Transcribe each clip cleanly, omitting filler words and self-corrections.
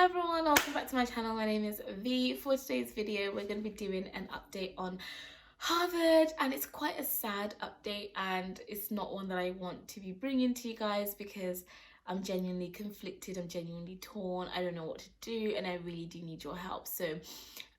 everyone, welcome back to my channel. My name is V. For today's video we're going to be doing an update on Harvard, and it's quite a sad update and it's not one that I want to be bringing to you guys because I'm genuinely conflicted, I'm genuinely torn, I don't know what to do, and I really do need your help. So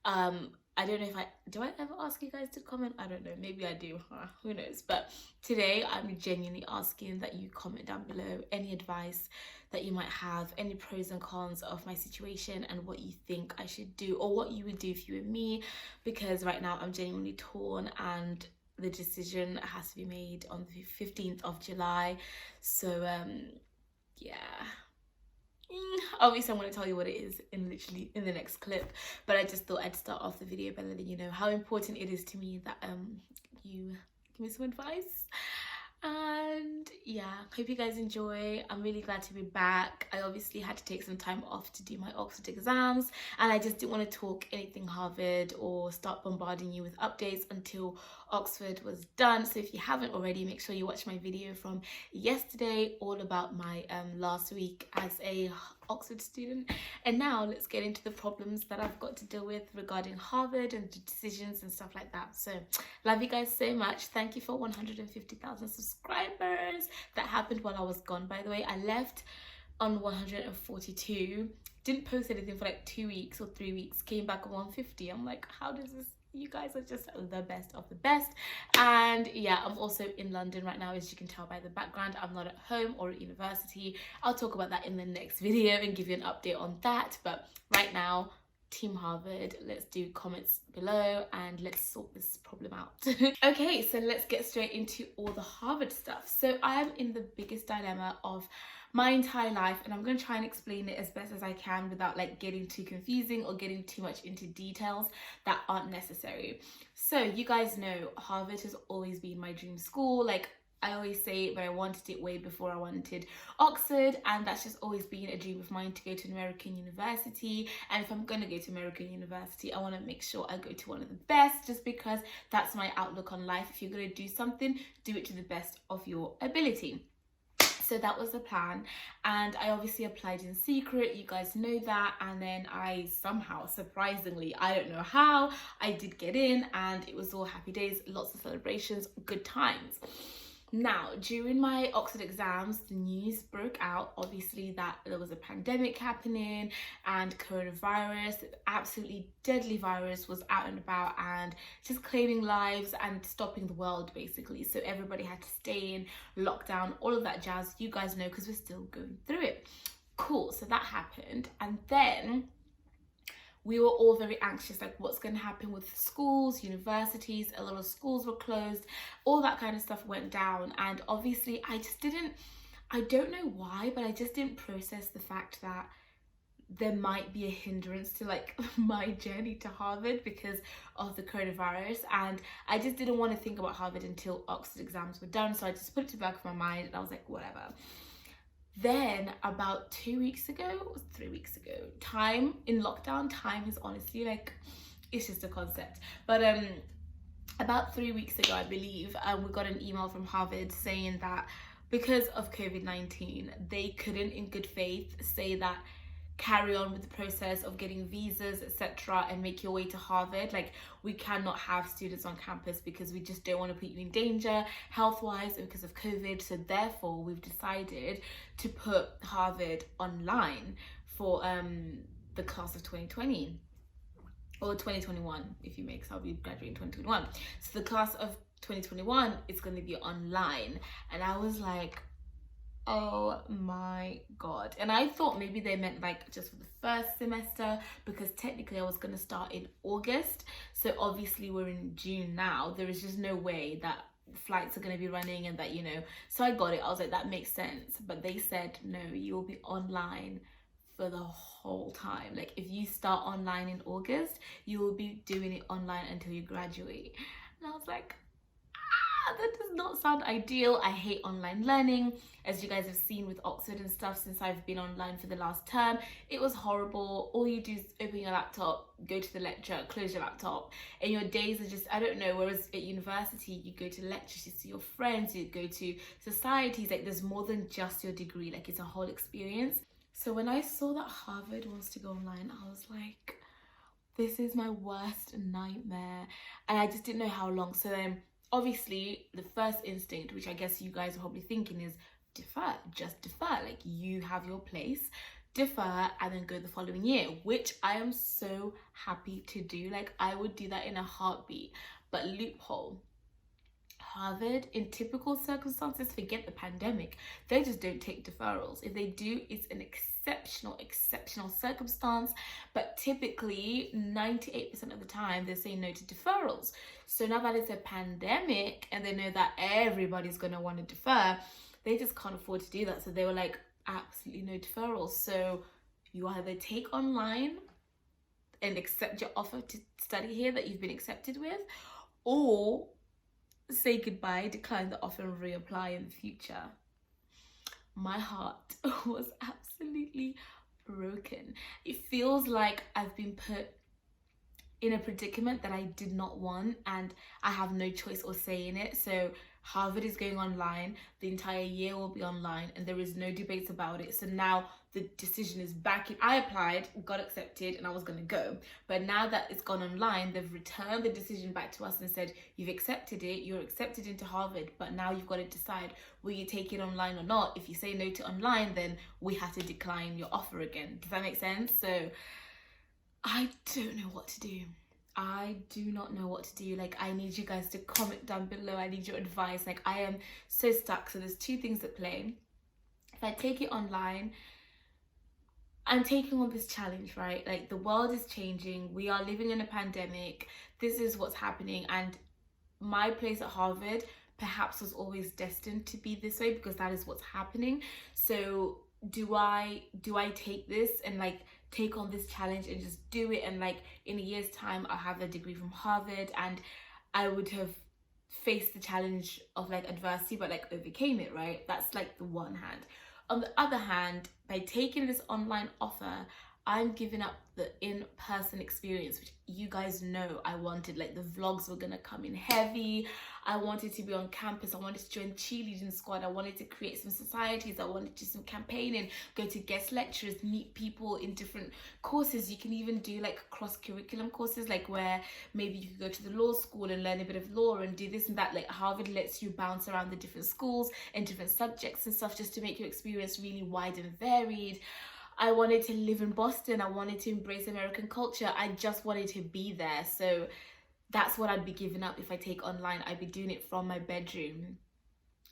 I don't know if do I ever ask you guys to comment? I don't know, maybe I do, who knows. But today I'm genuinely asking that you comment down below any advice that you might have, any pros and cons of my situation and what you think I should do or what you would do if you were me, because right now I'm genuinely torn and the decision has to be made on the 15th of July. So yeah, obviously I'm going to tell you what it is in the next clip, but I just thought I'd start off the video by letting you know how important it is to me that you give me some advice. And yeah, hope you guys enjoy. I'm really glad to be back. I obviously had to take some time off to do my Oxford exams, and I just didn't want to talk anything Harvard or start bombarding you with updates until Oxford was done. So if you haven't already, make sure you watch my video from yesterday all about my last week as a Oxford student. And now let's get into the problems that I've got to deal with regarding Harvard and the decisions and stuff like that. So love you guys so much. Thank you for 150,000 subscribers. That happened while I was gone, by the way. I left on 142, didn't post anything for like 2 weeks or 3 weeks, came back on 150. I'm like, how does this, you guys are just the best of the best. And yeah, I'm also in London right now, as you can tell by the background. I'm not at home or at university. I'll talk about that in the next video and give you an update on that. But right now, Team Harvard, let's do comments below and let's sort this problem out. Okay, so let's get straight into all the Harvard stuff. So I am in the biggest dilemma of my entire life, and I'm going to try and explain it as best as I can without like getting too confusing or getting too much into details that aren't necessary. So you guys know Harvard has always been my dream school. Like I always say it, but I wanted it way before I wanted Oxford, and that's just always been a dream of mine to go to an American university. And if I'm going to go to American university, I want to make sure I go to one of the best, just because that's my outlook on life. If you're going to do something, do it to the best of your ability. So that was the plan, and I obviously applied in secret, you guys know that, and then I somehow, surprisingly, I don't know how, I did get in, and it was all happy days, lots of celebrations, good times. Now, during my Oxford exams, the news broke out, obviously, that there was a pandemic happening and coronavirus, absolutely deadly virus, was out and about and just claiming lives and stopping the world, basically. So everybody had to stay in lockdown, all of that jazz. You guys know, because we're still going through it. Cool, so that happened. And then we were all very anxious, like what's going to happen with schools, universities. A lot of schools were closed, all that kind of stuff went down. And obviously I don't know why, but I just didn't process the fact that there might be a hindrance to like my journey to Harvard because of the coronavirus, and I just didn't want to think about Harvard until Oxford exams were done. So I just put it to the back of my mind and I was like, whatever. Then about 2 weeks ago, 3 weeks ago, time in lockdown, time is honestly like, it's just a concept. But about 3 weeks ago, I believe, we got an email from Harvard saying that because of COVID-19, they couldn't in good faith say that carry on with the process of getting visas, etc., and make your way to Harvard. Like, we cannot have students on campus because we just don't want to put you in danger health-wise because of COVID. So therefore, we've decided to put Harvard online for the class of 2020 or 2021, if you make, so I'll be graduating 2021. So the class of 2021 is going to be online, and I was like, oh my god. And I thought maybe they meant like just for the first semester, because technically I was going to start in August, so obviously we're in June now. There is just no way that flights are going to be running and that, you know. So I got it, I was like, that makes sense. But they said no, you will be online for the whole time. Like if you start online in August, you will be doing it online until you graduate. And I was like, that does not sound ideal. I hate online learning, as you guys have seen with Oxford and stuff. Since I've been online for the last term, it was horrible. All you do is open your laptop, go to the lecture, close your laptop, and your days are just, I don't know. Whereas at university, you go to lectures, you see your friends, you go to societies, like there's more than just your degree, like it's a whole experience. So when I saw that Harvard wants to go online, I was like, this is my worst nightmare. And I just didn't know how long. So then obviously the first instinct, which I guess you guys are probably thinking, is defer, just defer. Like, you have your place, defer, and then go the following year, which I am so happy to do. Like, I would do that in a heartbeat. But loophole, Harvard, in typical circumstances, forget the pandemic, they just don't take deferrals. If they do, it's an exceptional circumstance, but typically 98% of the time they say no to deferrals. So now that it's a pandemic and they know that everybody's going to want to defer, they just can't afford to do that. So they were like, absolutely no deferrals. So you either take online and accept your offer to study here that you've been accepted with, or say goodbye, decline the offer, and reapply in the future. My heart was absolutely broken. It feels like I've been put in a predicament that I did not want, and I have no choice or say in it. So Harvard is going online, the entire year will be online, and there is no debates about it. So now the decision is back in. I applied, got accepted, and I was going to go. But now that it's gone online, they've returned the decision back to us and said, you've accepted it, you're accepted into Harvard, but now you've got to decide, will you take it online or not? If you say no to online, then we have to decline your offer again. Does that make sense? So I don't know what to do. I do not know what to do. Like, I need you guys to comment down below. I need your advice. Like, I am so stuck. So there's two things at play. If I take it online, I'm taking on this challenge, right? Like, the world is changing. We are living in a pandemic. This is what's happening. And my place at Harvard perhaps was always destined to be this way because that is what's happening. So do I take this and like take on this challenge and just do it, and like in a year's time I'll have a degree from Harvard and I would have faced the challenge of like adversity but like overcame it, right? That's like the one hand. On the other hand, by taking this online offer, I'm giving up the in-person experience, which you guys know I wanted. Like, the vlogs were gonna come in heavy. I wanted to be on campus. I wanted to join cheerleading squad. I wanted to create some societies. I wanted to do some campaigning, go to guest lectures, meet people in different courses. You can even do like cross-curriculum courses, like where maybe you could go to the law school and learn a bit of law and do this and that. Like, Harvard lets you bounce around the different schools and different subjects and stuff just to make your experience really wide and varied. I wanted to live in Boston. I wanted to embrace American culture. I just wanted to be there. So that's what I'd be giving up if I take online. I'd be doing it from my bedroom.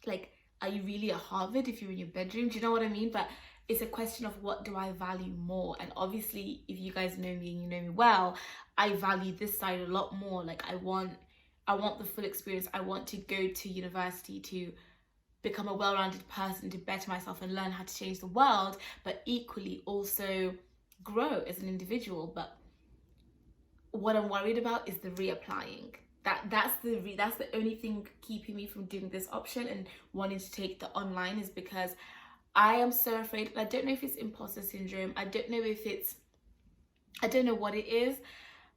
Like, are you really at Harvard if you're in your bedroom? Do you know what I mean? But it's a question of what do I value more. And obviously, if you guys know me and you know me well, I value this side a lot more. Like, I want the full experience. I want to go to university to become a well-rounded person, to better myself and learn how to change the world, but equally also grow as an individual. But what I'm worried about is the reapplying. That's the only thing keeping me from doing this option and wanting to take the online, is because I am so afraid. I don't know if it's imposter syndrome. I don't know what it is,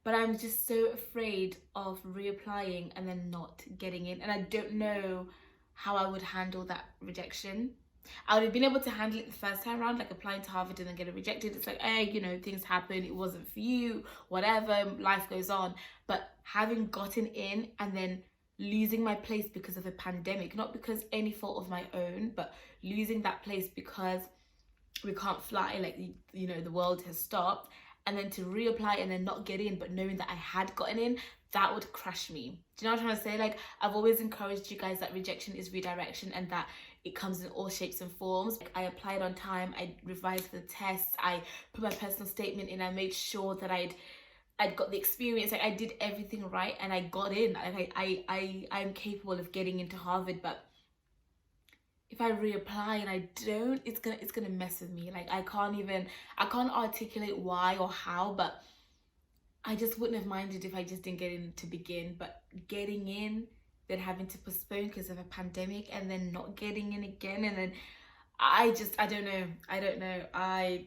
but I'm just so afraid of reapplying and then not getting in. And I don't know how I would handle that rejection. I would have been able to handle it the first time around, like applying to Harvard and then getting rejected. It's like, hey, you know, things happen, it wasn't for you, whatever, life goes on. But having gotten in and then losing my place because of a pandemic, not because any fault of my own, but losing that place because we can't fly, like, you know, the world has stopped, and then to reapply and then not get in, but knowing that I had gotten in, that would crush me. Do you know what I'm trying to say? Like, I've always encouraged you guys that rejection is redirection and that it comes in all shapes and forms. Like, I applied on time, I revised for the tests, I put my personal statement in, I made sure that I'd got the experience. Like, I did everything right and I got in. Like, I'm capable of getting into Harvard, but if I reapply and I don't, it's gonna mess with me. Like, I can't articulate why or how, but I just wouldn't have minded if I just didn't get in to begin. But getting in, then having to postpone because of a pandemic, and then not getting in again, and then I don't know. I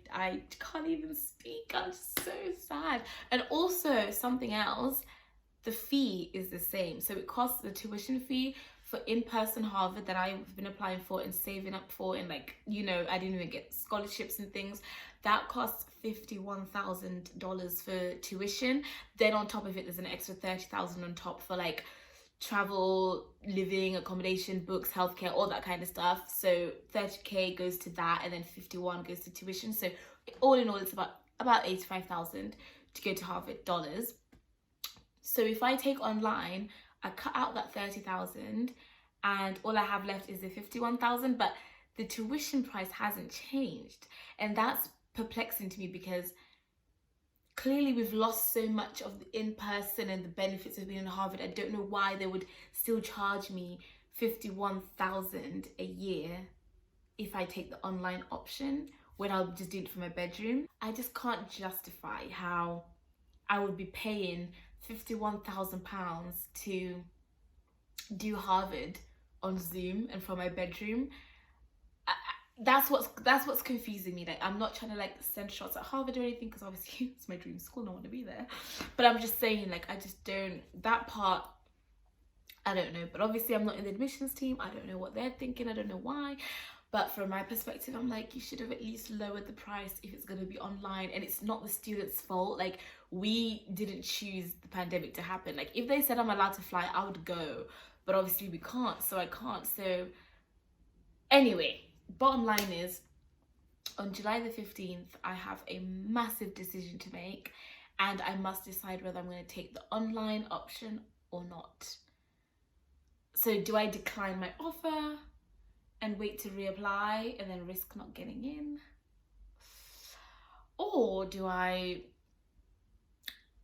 can't even speak. I'm just so sad. And also something else, the fee is the same. So it costs, the tuition fee for in-person Harvard that I've been applying for and saving up for, and like, you know, I didn't even get scholarships and things, that costs $51,000 for tuition. Then on top of it, there's an extra $30,000 on top for like travel, living, accommodation, books, healthcare, all that kind of stuff. So 30k goes to that, and then 51 goes to tuition. So all in all, it's about 85,000 to go to Harvard dollars. So if I take online, I cut out that 30,000 and all I have left is the 51,000, but the tuition price hasn't changed. And that's perplexing to me, because clearly we've lost so much of the in-person and the benefits of being in Harvard. I don't know why they would still charge me 51,000 a year if I take the online option when I'll just do it from my bedroom. I just can't justify how I would be paying £51,000 to do Harvard on Zoom and from my bedroom. That's what's confusing me. Like, I'm not trying to like send shots at Harvard or anything, because obviously it's my dream school, I want to be there. But I'm just saying, like, I just don't, that part, I don't know. But obviously I'm not in the admissions team, I don't know what they're thinking, I don't know why. But from my perspective, I'm like, you should have at least lowered the price if it's going to be online. And it's not the students' fault. Like, we didn't choose the pandemic to happen. Like, if they said I'm allowed to fly, I would go. But obviously we can't, so I can't. So anyway, bottom line is, on July the 15th, I have a massive decision to make. And I must decide whether I'm going to take the online option or not. So do I decline my offer and wait to reapply and then risk not getting in? Or do I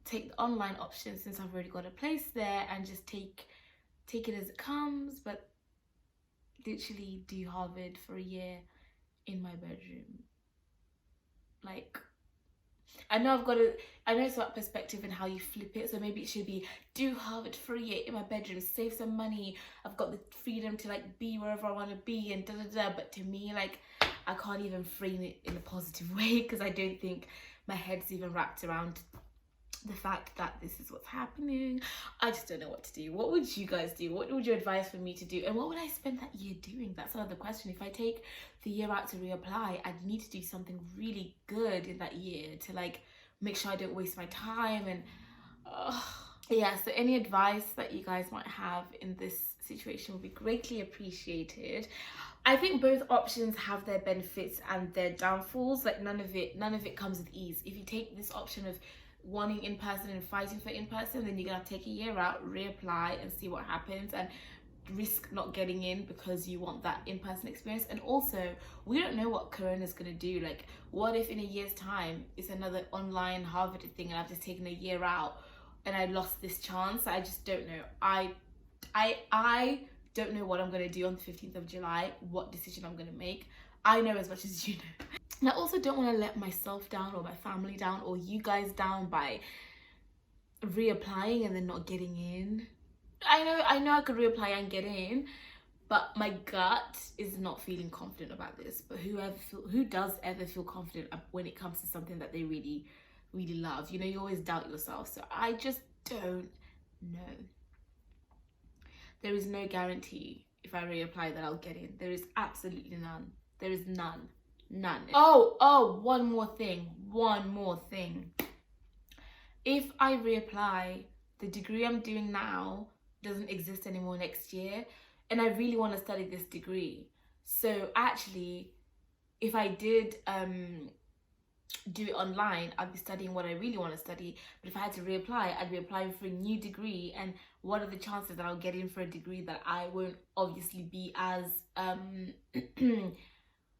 take the online option, since I've already got a place there, and just take it as it comes, but literally do Harvard for a year in my bedroom? Like, I know it's about perspective and how you flip it. So maybe it should be, do Harvard for a year in my bedroom, save some money, I've got the freedom to like be wherever I want to be, and But to me, like, I can't even frame it in a positive way, because I don't think my head's even wrapped around the fact that this is what's happening. I just don't know what to do. What would you guys do? What would you advise for me to do? And what would I spend that year doing? That's another question. If I take the year out to reapply, I'd need to do something really good in that year to like make sure I don't waste my time. And yeah, so any advice that you guys might have in this situation would be greatly appreciated. I think both options have their benefits and their downfalls. Like, none of it comes with ease. If you take this option of wanting in person and fighting for in person, then you're gonna have to take a year out, reapply, and see what happens, and risk not getting in because you want that in-person experience. And also, we don't know what Corona's gonna do. Like, what if in a year's time it's another online Harvard thing and I've just taken a year out and I lost this chance? I just don't know. I don't know what I'm gonna do on the 15th of July, what decision I'm gonna make. I know as much as you know. And I also don't want to let myself down, or my family down, or you guys down by reapplying and then not getting in. I know I could reapply and get in, but my gut is not feeling confident about this. But who does ever feel confident when it comes to something that they really, really love? You know, you always doubt yourself. So I just don't know. There is no guarantee if I reapply that I'll get in. There is absolutely none. There is none. Oh, one more thing. If I reapply, the degree I'm doing now doesn't exist anymore next year, and I really want to study this degree. So actually, if I did do it online, I'd be studying what I really want to study. But if I had to reapply, I'd be applying for a new degree, and what are the chances that I'll get in for a degree that I won't obviously be as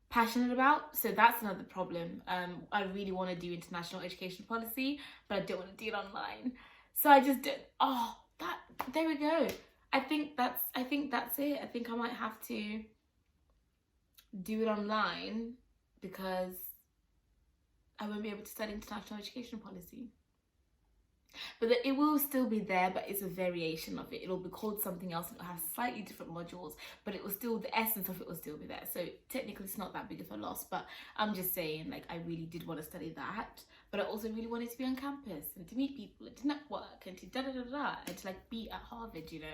passionate about? So that's another problem. I really want to do international education policy, but I don't want to do it online. So I just don't. There we go. I think that's it. I think I might have to do it online because I won't be able to study international education policy. But it will still be there, but it's a variation of it. It'll be called something else. It'll have slightly different modules, but it will still, the essence of it will still be there. So technically it's not that big of a loss, but I'm just saying, like, I really did want to study that, but I also really wanted to be on campus and to meet people and to network and to and to like be at Harvard, you know.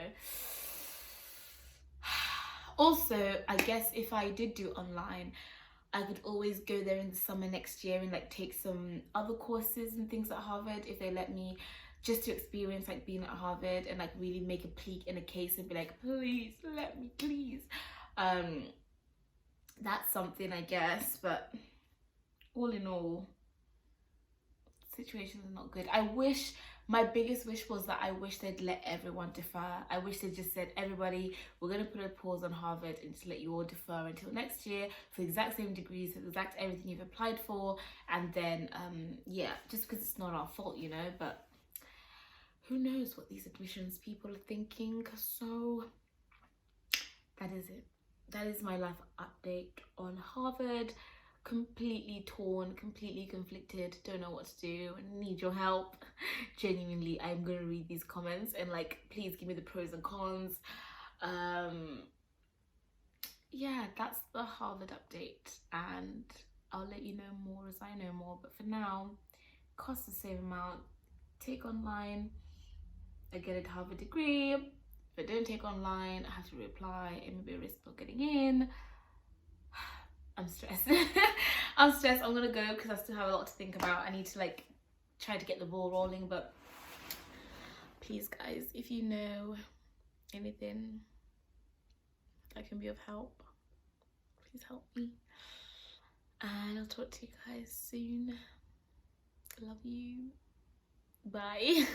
Also, I guess if I did do online, I could always go there in the summer next year and like take some other courses and things at Harvard if they let me, just to experience like being at Harvard and like really make a plea in a case and be like, please let me, please. That's something, I guess. But all in all, situations are not good. My biggest wish was that I wish they'd let everyone defer. I wish they just said, everybody, we're going to put a pause on Harvard and just let you all defer until next year for the exact same degrees, for the exact everything you've applied for. And then, yeah, just because it's not our fault, you know, but who knows what these admissions people are thinking. So that is it. That is my life update on Harvard. Completely torn, completely conflicted, don't know what to do, need your help. Genuinely, I'm gonna read these comments and like, please give me the pros and cons. Yeah, that's the Harvard update, and I'll let you know more as I know more. But for now, costs the same amount. Take online, I get a Harvard degree. If I don't take online, I have to reapply and maybe risk not getting in. I'm stressed. I'm stressed. I'm gonna go because I still have a lot to think about. I need to like try to get the ball rolling. But please, guys, if you know anything that can be of help, please help me. And I'll talk to you guys soon. Love you. Bye.